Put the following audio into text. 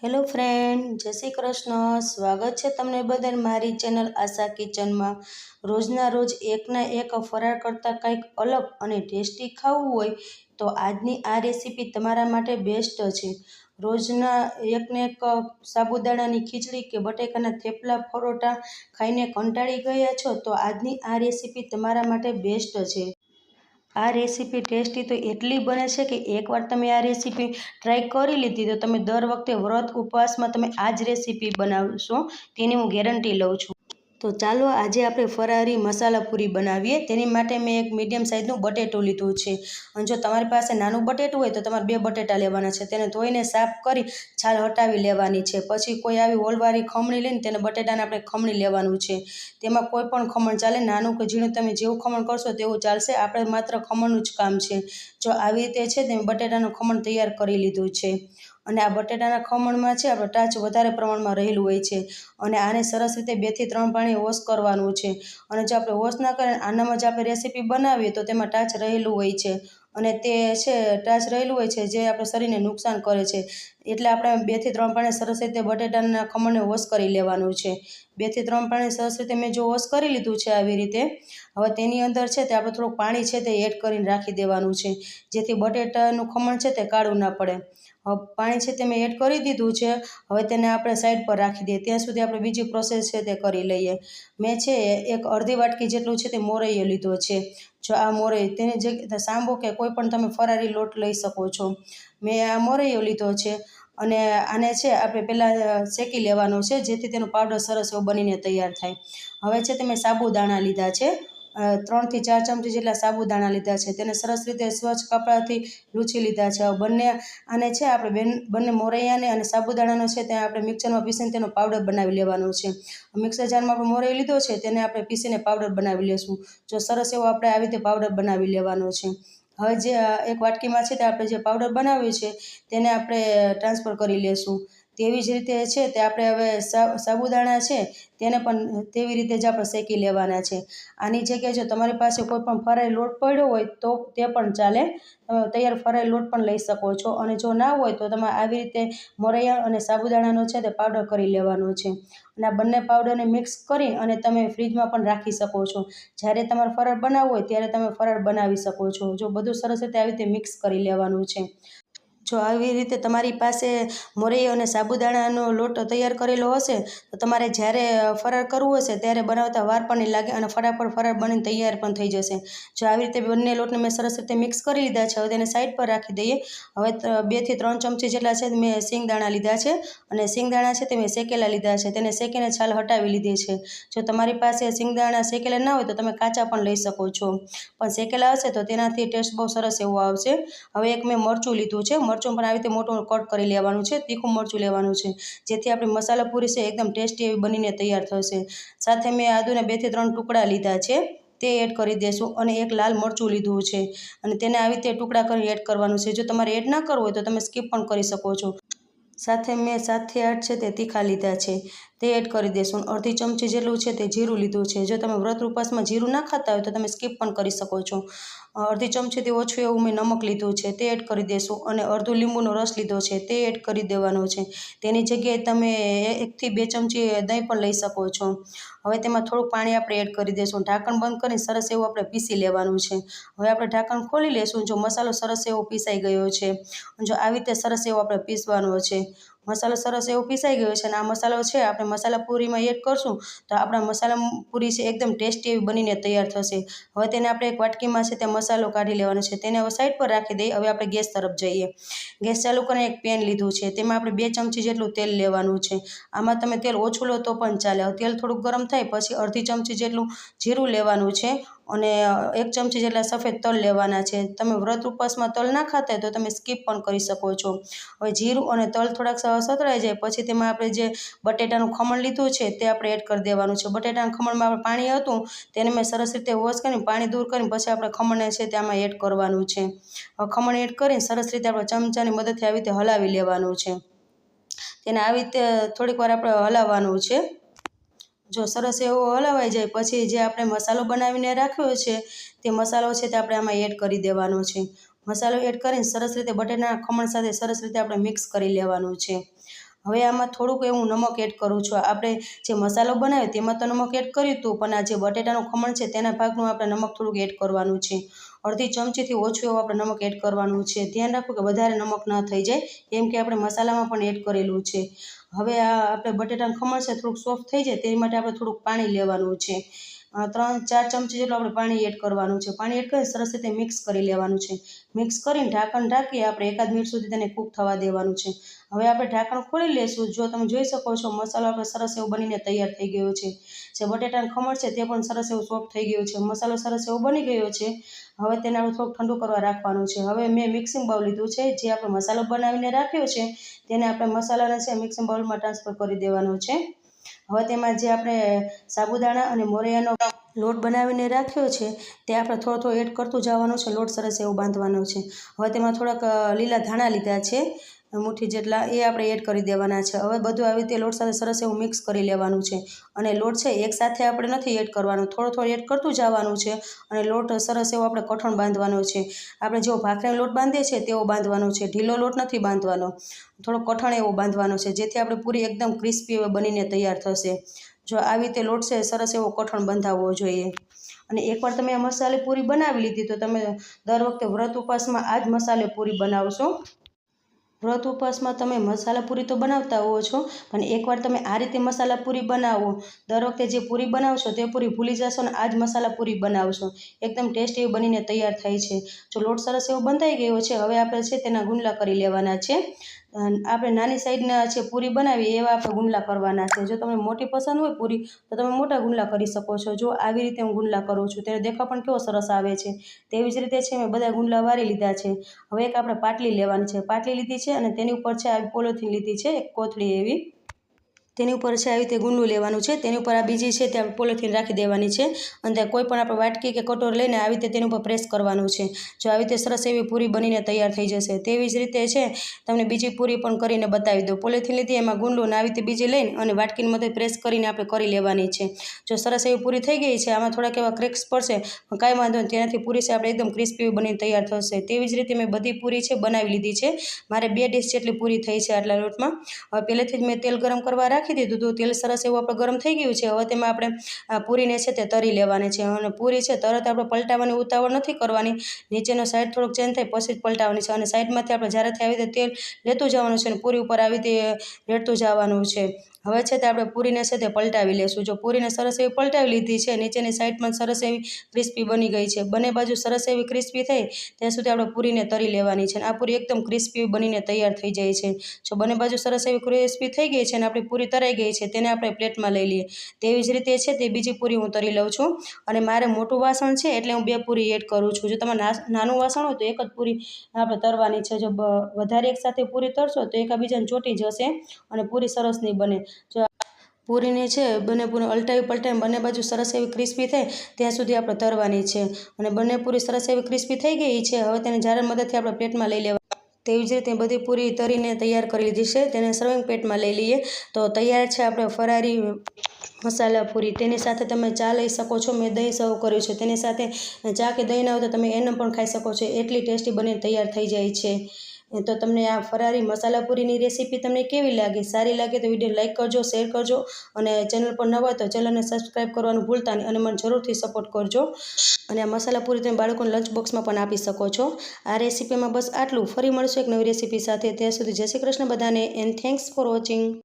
Hello friend, જય શ્રી કૃષ્ણ. સ્વાગત છે તમને બધાને મારી ચેનલ આશા કિચનમાં. રોજના રોજ એકના એક ફરાળ કરતાં કંઈક અલગ અને ટેસ્ટી ખાવું હોય તો આજની આ રેસીપી તમારા માટે બેસ્ટ છે. રોજના એકને એક સાબુદાણાની ખીચડી કે બટેકાના થેપલા પરોઠા ખાઈને કંટાળી ગયા છો તો આજની આ રેસીપી તમારા માટે બેસ્ટ છે. આ રેસીપી ટેસ્ટી તો એટલી બને છે કે એકવાર તમે આ રેસીપી ટ્રાય કરી લીધી તો તમે દર વખતે વ્રત ઉપવાસમાં તમે આ જ રેસીપી બનાવશો, તેની હું ગેરંટી લઉં છું. તો ચાલો આજે આપણે ફરારી મસાલા પૂરી બનાવીએ. તેની માટે મેં એક મીડિયમ સાઇઝનું બટેટું લીધું છે. અને જો તમારી પાસે નાનું બટેટું હોય તો તમારે 2 બટેટા લેવાના છે. તેને ધોઈને સાફ કરી છાલ હટાવી લેવાની છે. પછી કોઈ આવી હોલવાળી ખમણી લઈને તેને બટેટાને આપણે ખમણી લેવાનું છે. તેમાં કોઈ પણ ખમણ ચાલે, નાનું કે ઝીણું તમે જેવું ખમણ કરશો તેવું ચાલશે. આપણે માત્ર ખમણનું જ કામ છે. જો આવી રીતે છે તે બટેટાનું ખમણ તૈયાર કરી લીધું છે. અને આ બટેટાના ખમણમાં છે આપણે ટાચ વધારે પ્રમાણમાં રહેલું હોય છે. અને આને સરસ રીતે 2 થી 3 પાણી વોશ કરવાનું છે. અને જો આપણે વોશ ના કરીએ આનામાં જ આપણે રેસીપી બનાવીએ તો તેમાં ટાચ રહેલું હોય છે. અને તે છે ટાચ રહેલું હોય છે જે આપણે શરીરને નુકસાન કરે છે. એટલે આપણે 2 થી 3 પાણી સરસ રીતે બટેટાના ખમણને વોશ કરી લેવાનું છે. 2 થી 3 પાણી સરસ રીતે મેં જો વોશ કરી લીધું છે આવી રીતે. હવે તેની અંદર છે તે આપણે થોડુંક પાણી છે તે એડ કરીને રાખી દેવાનું છે, જેથી બટેટાનું ખમણ છે તે કાળું ના પડે. પાણી છે તે મેં એડ કરી દીધું છે. હવે તેને આપણે સાઈડ પર રાખી દઈએ. ત્યાં સુધી આપણે બીજી પ્રોસેસ છે તે કરી લઈએ. મેં છે એક અડધી વાટકી જેટલું છે તે મોરૈયો લીધો છે. જો આ મોરૈયો તેની જગ્યાએ સાંભો કે કોઈ પણ તમે ફરારી લોટ લઈ શકો છો. મેં આ મોરૈયો લીધો છે. અને આને છે આપણે પહેલાં શેકી લેવાનો છે, જેથી તેનો પાવડર સરસ એવો બનીને તૈયાર થાય. હવે છે તે મેં સાબુદાણા લીધા છે. 3 થી 4 ચમચી જેટલા સાબુદાણા લીધા છે. તેને સરસ રીતે સ્વચ્છ કપડાથી લૂછી લીધા છે. બંને આને છે આપણે બંને મોરૈયાને અને સાબુદાણાનો છે તે આપણે મિક્સરમાં પીસીને તેનો પાવડર બનાવી લેવાનો છે. મિક્સર જારમાં આપણે મોરૈયો લીધો છે તેને આપણે પીસીને પાવડર બનાવી લેશું. જો સરસ એવો આપણે આવી રીતે પાવડર બનાવી લેવાનો છે. હવે જે એક વાટકીમાં છે તે આપણે જે પાવડર બનાવ્યું છે તેને આપણે ટ્રાન્સફર કરી લેશું. તેવી જ રીતે છે તે આપણે હવે સાબુદાણા છે તેને પણ તેવી રીતે જ આપણે શેકી લેવાના છે. આની જગ્યાએ જો તમારી પાસે કોઈ પણ ફરાળી લોટ પડ્યો હોય તો તે પણ ચાલે. તમે તૈયાર ફરાળી લોટ પણ લઈ શકો છો. અને જો ના હોય તો તમે આવી રીતે મોરૈયા અને સાબુદાણાનો છે તે પાવડર કરી લેવાનો છે. અને આ બંને પાવડરને મિક્સ કરી અને તમે ફ્રીજમાં પણ રાખી શકો છો. જ્યારે તમારે ફરાળ બનાવવું હોય ત્યારે તમે ફરાળ બનાવી શકો છો. જો બધું સરસ રીતે આવી રીતે મિક્સ કરી લેવાનું છે. જો આવી રીતે તમારી પાસે મોરૈયો અને સાબુદાણાનો લોટ તૈયાર કરેલો હશે તો તમારે જ્યારે ફરાળ કરવું હશે ત્યારે બનાવતા વાર પણ નહીં લાગે અને ફટાફટ ફરાળ બનીને તૈયાર પણ થઈ જશે. જો આવી રીતે બંને લોટને મેં સરસ રીતે મિક્સ કરી લીધા છે. હવે તેને સાઈડ પર રાખી દઈએ. હવે 2 થી 3 ચમચી જેટલા છે મેં સિંગદાણા લીધા છે. અને સિંગદાણા છે તે મેં શેકેલા લીધા છે. તેને શેકીને છાલ હટાવી લીધી છે. જો તમારી પાસે સિંગદાણા શેકેલા ના હોય તો તમે કાચા પણ લઈ શકો છો. પણ શેકેલા હશે તો તેનાથી ટેસ્ટ બહુ સરસ એવો આવશે. હવે એક મેં મરચું લીધું છે. મરચું પણ આવી રીતે મોટું કટ કરી લેવાનું છે. તીખું મરચું લેવાનું છે, જેથી આપણી મસાલા પૂરી છે એકદમ ટેસ્ટી એવી બનીને તૈયાર થશે. સાથે મેં આદુના 2 થી 3 ટુકડા લીધા છે, તે એડ કરી દેશું. અને એક લાલ મરચું લીધું છે અને તેને આવી રીતે ટુકડા કરી એડ કરવાનું છે. જો તમારે એડ ના કરવું હોય તો તમે સ્કીપ પણ કરી શકો છો. સાથે મેં 7 થી 8 છે તે તીખા લીધા છે, તે એડ કરી દેશું. અડધી ચમચી જેટલું છે તે જીરું લીધું છે. જો તમે વ્રત ઉપવાસમાં જીરું ના ખાતા હોય તો તમે સ્કીપ પણ કરી શકો છો. અડધી ચમચીથી ઓછું એવું મેં નમક લીધું છે, તે એડ કરી દેશું. અને અડધું લીંબુનો રસ લીધો છે, તે એડ કરી દેવાનો છે. તેની જગ્યાએ તમે 1 થી 2 ચમચી દહીં પણ લઈ શકો છો. હવે તેમાં થોડુંક પાણી આપણે એડ કરી દઈશું. ઢાંકણ બંધ કરીને સરસ એવું આપણે પીસી લેવાનું છે. હવે આપણે ઢાંકણ ખોલી લેશું. જો મસાલો સરસ એવો પીસાઈ ગયો છે, જો આવી રીતે સરસ એવો આપણે પીસવાનો છે. મસાલો સરસ એવો પીસાઈ ગયો છે અને આ મસાલો છે આપણે મસાલા પૂરીમાં એડ કરશું તો આપણા મસાલા પૂરી છે એકદમ ટેસ્ટી એવી બનીને તૈયાર થશે. હવે તેને આપણે એક વાટકીમાં છે તે મસાલો કાઢી લેવાનો છે. તેને હવે સાઈડ પર રાખી દઈએ. હવે આપણે ગેસ તરફ જઈએ. ગેસ ચાલુ કરીને એક પેન લીધું છે. તેમાં આપણે 2 ચમચી જેટલું તેલ લેવાનું છે. આમાં તમે તેલ ઓછું લો તો પણ ચાલે. તેલ થોડુંક ગરમ થાય પછી અડધી ચમચી જેટલું જીરું લેવાનું છે. અને 1 ચમચી જેટલા સફેદ તલ લેવાના છે. તમે વ્રત ઉપવાસમાં તલ ના ખાતા હોય તો તમે સ્કીપ પણ કરી શકો છો. હવે જીરું અને તલ થોડાક સતળાઈ જાય પછી તેમાં આપણે જે બટેટાનું ખમણ લીધું છે તે આપણે એડ કરી દેવાનું છે. બટેટાના ખમણમાં આપણે પાણી હતું તેને મેં સરસ રીતે વોશ કરીને પાણી દૂર કરીને પછી આપણે ખમણને છે તે આમાં એડ કરવાનું છે. હવે ખમણ એડ કરીને સરસ રીતે આપણે ચમચાની મદદથી આવી રીતે હલાવી લેવાનું છે. તેને આવી રીતે થોડીક વાર આપણે હલાવવાનું છે. જો સરસ એવો હલાવાઈ જાય પછી જે આપણે મસાલો બનાવીને રાખ્યો છે તે મસાલો છે તે આપણે આમાં એડ કરી દેવાનો છે. મસાલો એડ કરીને સરસ રીતે બટેટાના ખમણ સાથે સરસ રીતે આપણે મિક્સ કરી લેવાનું છે. હવે આમાં થોડુંક એવું નમક એડ કરું છું. આપણે જે મસાલો બનાવ્યો તેમાં તો નમક એડ કર્યું હતું, પણ આ જે બટેટાનું ખમણ છે તેના ભાગનું આપણે નમક થોડુંક એડ કરવાનું છે. અડધી ચમચીથી ઓછું એવું આપણે નમક એડ કરવાનું છે. ધ્યાન રાખવું કે વધારે નમક ન થઈ જાય, કેમ કે આપણે મસાલામાં પણ એડ કરેલું છે. હવે આ આપણે બટેટાનું ખમણ છે થોડુંક સોફ્ટ થઈ જાય તે માટે આપણે થોડુંક પાણી લેવાનું છે. 3-4 ચમચી જેટલું આપણે પાણી એડ કરવાનું છે. પાણી એડ કરી સરસ રીતે મિક્સ કરી લેવાનું છે. મિક્સ કરીને ઢાંકણ ઢાંકી આપણે 1 મિનિટ સુધી તેને કૂક થવા દેવાનું છે. હવે આપણે ઢાંકણ ખોલી લેશું. જો તમે જોઈ શકો છો મસાલો આપણે સરસ એવો બનીને તૈયાર થઈ ગયો છે. જે બટેટાનું ખમણ છે તે પણ સરસ એવું સોફ્ટ થઈ ગયું છે. મસાલો સરસ એવો બની ગયો છે. હવે તેને આપણે થોડુંક ઠંડુ કરવા રાખવાનું છે. હવે મેં મિક્સિંગ બાઉલ લીધું છે. જે આપણે મસાલો બનાવીને રાખ્યો છે તેને આપણે મસાલાને છે મિક્સિંગ બાઉલમાં ટ્રાન્સફર કરી દેવાનો છે. હવે તેમાં જે આપણે સાબુદાણા અને મોરૈયાનો લોટ બનાવીને રાખ્યો છે તે આપણે થોડો થોડો એડ કરતું જવાનું છે. લોટ સરસ એવો બાંધવાનો છે. હવે તેમાં થોડાક લીલા ધાણા લીધા છે, મુઠ્ઠી જેટલા, એ આપણે એડ કરી દેવાના છે. હવે બધું આવી રીતે લોટ સાથે સરસ એવું મિક્સ કરી લેવાનું છે. અને લોટ છે એકસાથે આપણે નથી એડ કરવાનો, થોડો થોડો એડ કરતું જવાનું છે. અને લોટ સરસ એવો આપણે કઠણ બાંધવાનો છે. આપણે જેવો ભાખરીનો લોટ બાંધીએ છીએ તેવો બાંધવાનો છે. ઢીલો લોટ નથી બાંધવાનો, થોડો કઠણ એવો બાંધવાનો છે, જેથી આપણે પૂરી એકદમ ક્રિસ્પી બનીને તૈયાર થશે. જો આવી રીતે લોટ છે સરસ એવો કઠણ બંધાવવો જોઈએ. અને એકવાર તમે આ મસાલે પૂરી બનાવી લીધી તો તમે દર વખતે વ્રત ઉપવાસમાં આ જ મસાલે પૂરી બનાવશો. વ્રત ઉપવાસમાં તમે મસાલા પૂરી તો બનાવતા હોવો છો, પણ એકવાર તમે આ રીતે મસાલા પૂરી બનાવો. દર વખતે જે પૂરી બનાવશો તે પૂરી ભૂલી જશો અને આ જ મસાલા પૂરી બનાવશો. એકદમ ટેસ્ટી એવી બનીને તૈયાર થાય છે. જો લોટ સરસ એવો બંધાઈ ગયો છે, હવે આપણે છે તેના ગુંદલા કરી લેવાના છે. આપણે નાની સાઈઝના જે પૂરી બનાવી એવા આપણે ગુંદલા કરવાના છે. જો તમને મોટી પસંદ હોય પૂરી તો તમે મોટા ગુંદલા કરી શકો છો. જો આવી રીતે હું ગુંદલા કરું છું, તેનો દેખાવ પણ કેવો સરસ આવે છે. તેવી જ રીતે છે મેં બધા ગુંદલા વારી લીધા છે. હવે એક આપણે પાટલી લેવાની છે. પાટલી લીધી છે અને તેની ઉપર છે આવી પોલિથીન લીધી છે, એક કોથળી એવી. તેની ઉપર છે આવી રીતે ગુંદલું લેવાનું છે. તેની ઉપર આ બીજી છે તે આપણે પોલિથીન રાખી દેવાની છે. અને કોઈ પણ આપણે વાટકી કે કટોર લઈને આવી રીતે તેની ઉપર પ્રેસ કરવાનું છે. જો આવી રીતે સરસ એવી પૂરી બનીને તૈયાર થઈ જશે. તેવી જ રીતે છે તમને બીજી પૂરી પણ કરીને બતાવી દો. પોલિથીન લીધી, એમાં ગુંદલું ને આવી રીતે બીજી લઈને અને વાટકીની મદદથી પ્રેસ કરીને આપણે કરી લેવાની છે. જો સરસ એવી પૂરી થઈ ગઈ છે. આમાં થોડાક એવા ક્રેક્સ પડશે પણ કાંઈ વાંધો નહીં, તેનાથી પૂરી છે આપણે એકદમ ક્રિસ્પી બનીને તૈયાર થશે. તેવી જ રીતે મેં બધી પૂરી છે બનાવી લીધી છે. મારે 2 ડીશ જેટલી પૂરી થઈ છે આટલા લોટમાં. હવે પહેલેથી જ મેં તેલ ગરમ કરવા રાખી દીધું હતું. તેલ સરસ એવું આપણે ગરમ થઈ ગયું છે. હવે તેમાં આપણે આ પૂરીને છે તે તરી લેવાની છે. અને પૂરી છે તરત આપણે પલટાવવાની ઉતાવળ નથી કરવાની. નીચેનો સાઈડ થોડોક ચેન્જ થાય પછી જ પલટાવવાની છે. અને સાઈડમાંથી આપણે જ્યારેથી આવી રીતે તેલ લેતું જવાનું છે અને પૂરી ઉપર આવી રીતે રેડતું જવાનું છે. હવે છે તે આપણે પૂરીને છે તે પલટાવી લેશું. જો પૂરીને સરસ એવી પલટાવી લીધી છે, નીચેની સાઈડમાં સરસ એવી ક્રિસ્પી બની ગઈ છે. બંને બાજુ સરસ એવી ક્રિસ્પી થઈ ત્યાં સુધી આપણે પૂરીને તરી લેવાની છે. અને આ પૂરી એકદમ ક્રિસ્પી બનીને તૈયાર થઈ જાય છે. જો બંને બાજુ સરસ એવી ક્રિસ્પી થઈ ગઈ છે અને આપણી પૂરી તરાઈ ગઈ છે, તેને આપણે પ્લેટમાં લઈ લઈએ. તેવી જ રીતે છે તે બીજી પૂરી હું તરી લઉં છું. અને મારે મોટું વાસણ છે એટલે હું 2 પૂરી એડ કરું છું. જો તમારે નાનું વાસણ હોય તો એક જ પૂરી આપણે તરવાની છે. જો વધારે એકસાથે પૂરી તરશો તો એકબીજાને ચોંટી જશે અને પૂરી સરસ નહીં બને. જો પૂરીને છે બંને પૂરી અલટાવી પલટાવી બંને બાજુ સરસ એવી ક્રિસ્પી થાય ત્યાં સુધી આપણે તરવાની છે. અને બંને પૂરી સરસ એવી ક્રિસ્પી થઈ ગઈ છે. હવે તેને જારની મદદથી આપણે પ્લેટમાં લઈ લેવા. તેવી જ રીતે બધી પૂરી તરીને તૈયાર કરી લીધી છે. તેને સર્વિંગ પ્લેટમાં લઈ લઈએ. તો તૈયાર છે આપણે ફરારી મસાલા પૂરી. તેની સાથે તમે ચા લઈ શકો છો. મેં દહીં સર્વ કર્યું છે. તેની સાથે ચા કે દહીં ના હોય તો તમે એને પણ ખાઈ શકો છો. એટલી ટેસ્ટી બનીને તૈયાર થઈ જાય છે. તો તમને આ ફરારી મસાલા પૂરીની રેસીપી તમને કેવી લાગી? સારી લાગે તો વિડીયો લાઇક કરજો, શેર કરજો અને ચેનલ પર નવા હોય તો ચેનલને સબસ્ક્રાઈબ કરવાનું ભૂલતા નહીં અને મને જરૂરથી સપોર્ટ કરજો. અને આ મસાલા પૂરી તમે બાળકોને લંચ બોક્સમાં પણ આપી શકો છો. આ રેસીપીમાં બસ આટલું. ફરી મળશું એક નવી રેસીપી સાથે. ત્યાં સુધી જય શ્રી કૃષ્ણ બધાને, એન્ડ થેન્ક્સ ફોર વોચિંગ.